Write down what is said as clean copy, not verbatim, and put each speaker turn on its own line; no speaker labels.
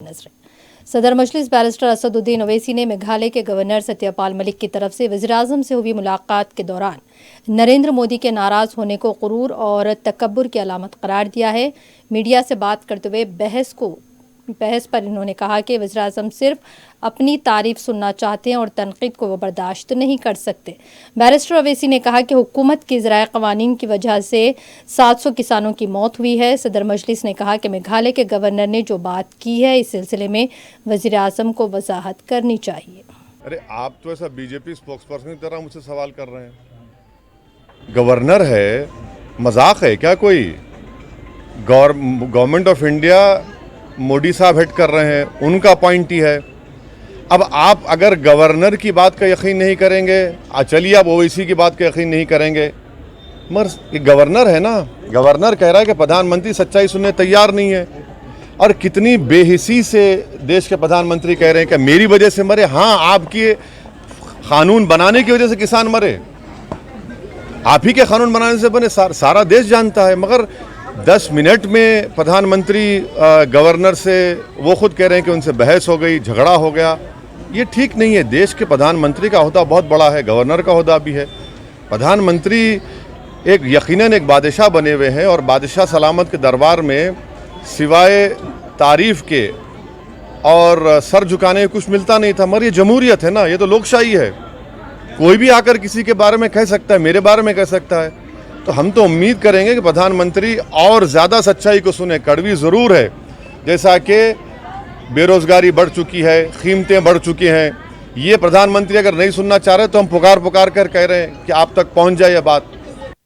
नजरें। सदर मजलिस बैरिस्टर असदुद्दीन ओवैसी ने मेघालय के गवर्नर सत्यपाल मलिक की तरफ से वज़ीर-ए-आज़म से हुई मुलाकात के दौरान नरेंद्र मोदी के नाराज होने को गुरूर और तकब्बुर की अलामत करार दिया है। मीडिया से बात करते हुए बहस पर इन्होंने कहा कि वज़ीर-ए-आज़म सिर्फ अपनी तारीफ सुनना चाहते हैं और तनकीद को वो बर्दाश्त नहीं कर सकते। बैरिस्टर ओवैसी ने कहा कि हुकूमत की ज़राए क़वानीन की वजह से 700 किसानों की मौत हुई है। सदर मजलिस ने कहा कि मेघालय के गवर्नर ने जो बात की है इस सिलसिले में वज़ीर-ए-आज़म को वजाहत करनी चाहिए।
अरे आप तो ऐसा बीजेपी स्पोक्सपर्सन की तरह मुझसे सवाल कर रहे हैं। गवर्नर है, मजाक है क्या कोई? गवर्नमेंट ऑफ इंडिया मोदी साहब हेड कर रहे हैं, उनका अपॉइंटी है। अब आप अगर गवर्नर की बात का यकीन नहीं करेंगे, चलिए आप ओवैसी की बात का यकीन नहीं करेंगे, मगर ये गवर्नर है ना। गवर्नर कह रहा है कि प्रधानमंत्री सच्चाई सुनने तैयार नहीं है। और कितनी बेहिसी से देश के प्रधानमंत्री कह रहे हैं कि मेरी वजह से मरे। हाँ, आपके कानून बनाने की वजह से किसान मरे, आप ही के कानून बनाने से बने, सारा देश जानता है। मगर 10 मिनट में प्रधानमंत्री गवर्नर से वो खुद कह रहे हैं कि उनसे बहस हो गई, झगड़ा हो गया। ये ठीक नहीं है। देश के प्रधानमंत्री का ओहदा बहुत बड़ा है, गवर्नर का ओहदा भी है। प्रधानमंत्री यकीनन एक बादशाह बने हुए हैं और बादशाह सलामत के दरबार में सिवाय तारीफ के और सर झुकाने के कुछ मिलता नहीं था। मगर ये जमहूरियत है ना, ये तो लोकशाही है। कोई भी आकर किसी के बारे में कह सकता है, मेरे बारे में कह सकता है। तो हम तो उम्मीद करेंगे कि प्रधानमंत्री और ज़्यादा सच्चाई को सुने। कड़वी ज़रूर है, जैसा कि बेरोज़गारी बढ़ चुकी है, कीमतें बढ़ चुकी हैं। ये प्रधानमंत्री अगर नहीं सुनना चाह रहे तो हम पुकार कर कह रहे हैं कि आप तक पहुंच जाए ये बात।